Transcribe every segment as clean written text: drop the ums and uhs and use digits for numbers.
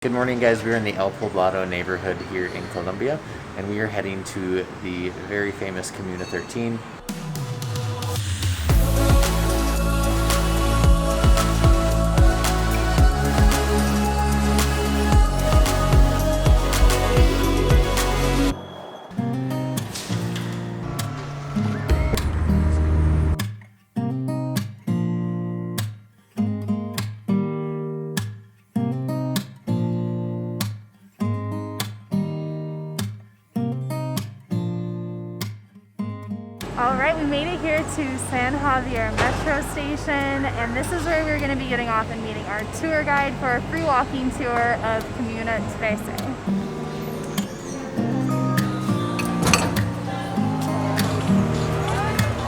Good morning, guys. We're in the El Poblado neighborhood here in Colombia, and we are heading to the very famous Comuna 13. Alright, we made it here to San Javier Metro Station, and this is where we're going to be getting off and meeting our tour guide for a free walking tour of Comuna 13.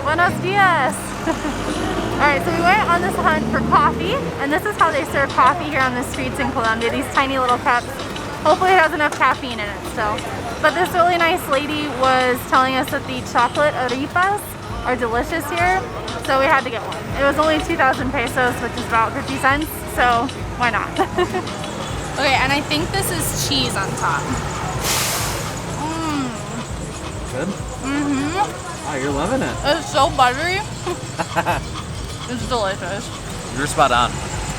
Buenos dias! Alright, so we went on this hunt for coffee, and this is how they serve coffee here on the streets in Colombia, these tiny little cups. Hopefully it has enough caffeine in it still. But this really nice lady was telling us that the chocolate arepas are delicious here, so we had to get one. It was only 2,000 pesos, which is about 50 cents, so why not? Okay, and I think this is cheese on top. Good? Mm-hmm. Oh, you're loving it. It's so buttery. It's delicious. You're spot on.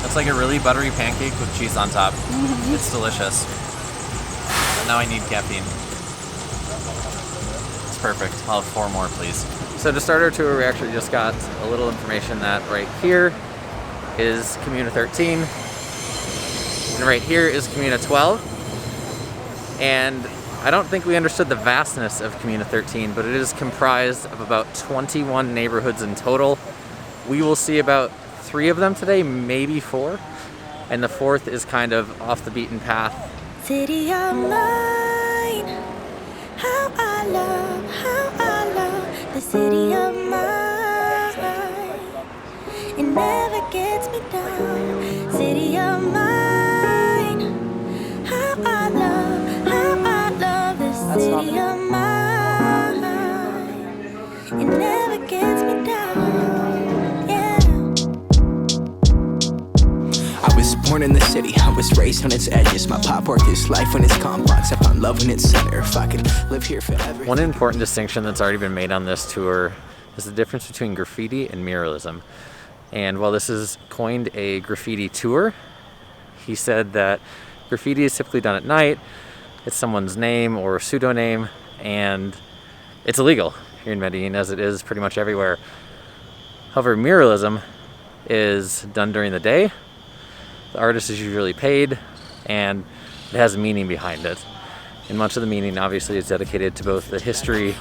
It's like a really buttery pancake with cheese on top. It's delicious. But now I need caffeine. It's perfect. I'll have 4 more, please. So to start our tour, we actually just got a little information that right here is Comuna 13. And right here is Comuna 12. And I don't think we understood the vastness of Comuna 13, but it is comprised of about 21 neighborhoods in total. We will see about 3 of them today, maybe 4. And the 4th is kind of off the beaten path. City of mine, how I love the city of mine. It never gets me down. City of mine, how I love the city of mine. It never gets me down. Yeah. I was born in the city, I was raised on its edges. My pop worked his life when it's complex. I found love in its center. If I could live here forever. One important distinction that's already been made on this tour is the difference between graffiti and muralism. And while this is coined a graffiti tour, he said that graffiti is typically done at night. It's someone's name or pseudonym, and it's illegal here in Medellin, as it is pretty much everywhere. However, muralism is done during the day. The artist is usually paid, and it has a meaning behind it. And much of the meaning, obviously, is dedicated to both the history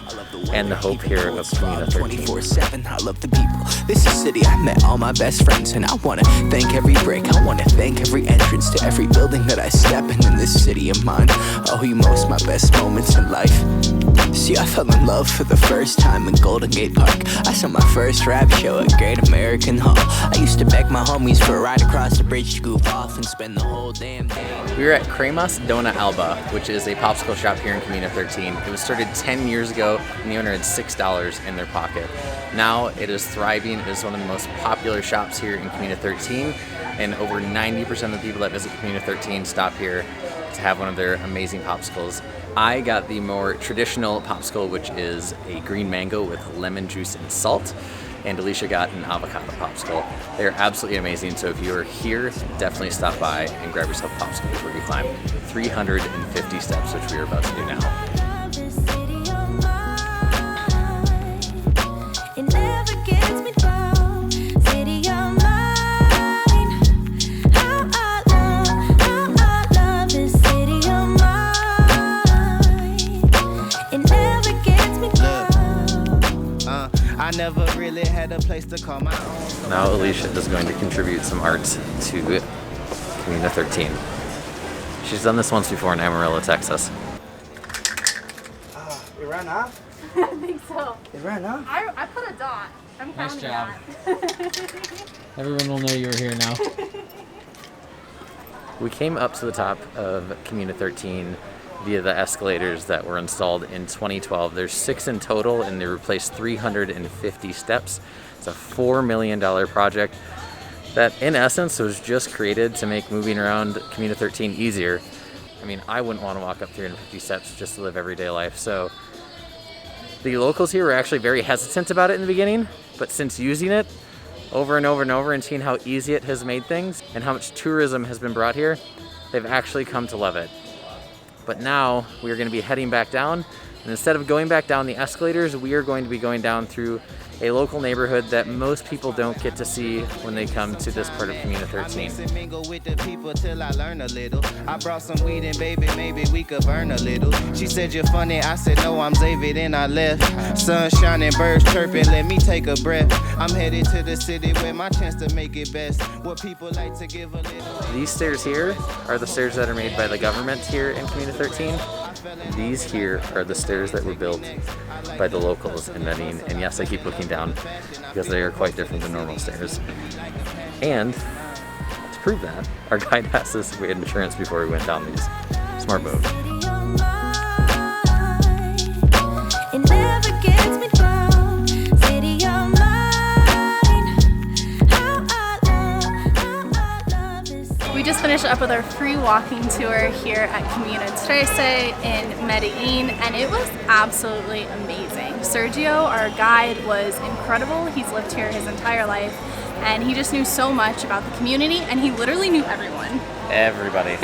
and the hope here of Comuna 13. 24/7, I love the people. This is a city I met all my best friends, and I want to thank every brick. I want to thank every entrance to every building that I step in this city of mine. I owe you most my best moments in life. See, I fell in love for the first time in Golden Gate Park. I saw my first rap show at Great American Hall. I used to beg my homies for a ride across the bridge to goof off and spend the whole damn day. We are at Kremas Alba, which is a popsicle shop here in Comuna 13. It was started 10 years ago, and the owner had $6 in their pocket. Now it is thriving. It is one of the most popular shops here in Comuna 13, and over 90% of the people that visit Comuna 13 stop here to have one of their amazing popsicles. I got the more traditional popsicle, which is a green mango with lemon juice and salt, and Alicia got an avocado popsicle. They're absolutely amazing, so if you are here, definitely stop by and grab yourself a popsicle before you climb 350 steps, which we are about to do now. I never really had a place to call my own. Now Alicia is going to contribute some art to Comuna 13. She's done this once before in Amarillo, Texas. It ran off? I think so. It ran off? I put a dot. I'm Nice counting job. that. Everyone will know you were here now. We came up to the top of Comuna 13 via the escalators that were installed in 2012. There's 6 in total, and they replaced 350 steps. It's a $4 million project. that in essence was just created to make moving around Comuna 13 easier. I mean, I wouldn't want to walk up 350 steps just to live everyday life. So the locals here were actually very hesitant about it in the beginning, but since using it over and over and over and seeing how easy it has made things and how much tourism has been brought here, they've actually come to love it. But now we are going to be heading back down, and instead of going back down the escalators, we are going to be going down through a local neighborhood that most people don't get to see when they come to this part of Comuna 13. I brought some weed and baby, maybe we could burn a little. She said you're funny, I said no, I'm David, and I left. Sun shining, birds chirping, let me take a breath. I'm headed to the city where my chance to make it best. What people like to give a little. These stairs here are the stairs that are made by the government here in Comuna 13. These here are the stairs that were built by the locals in Medellin. And yes, I keep looking down because they are quite different than normal stairs. And to prove that, our guide asked us if we had insurance before we went down these. Smart move. It never gets me down. City of mine. How I love this. We just finished up with our free walking tour here at Comuna in Medellin, and it was absolutely amazing. Sergio, our guide, was incredible. He's lived here his entire life, and he just knew so much about the community, and he literally knew everyone. Everybody.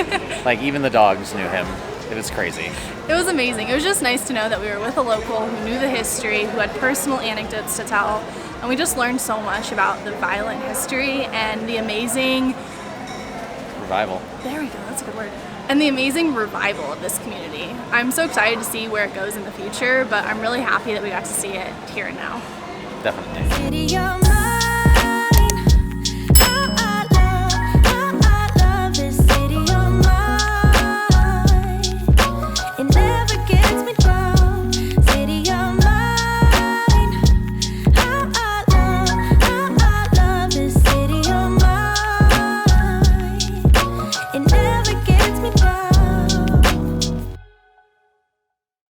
Like even the dogs knew him. It was crazy. It was amazing. It was just nice to know that we were with a local who knew the history, who had personal anecdotes to tell, and we just learned so much about the violent history and the amazing Revival. There we go, that's a good word. And the amazing revival of this community. I'm so excited to see where it goes in the future, but I'm really happy that we got to see it here and now. Definitely. City of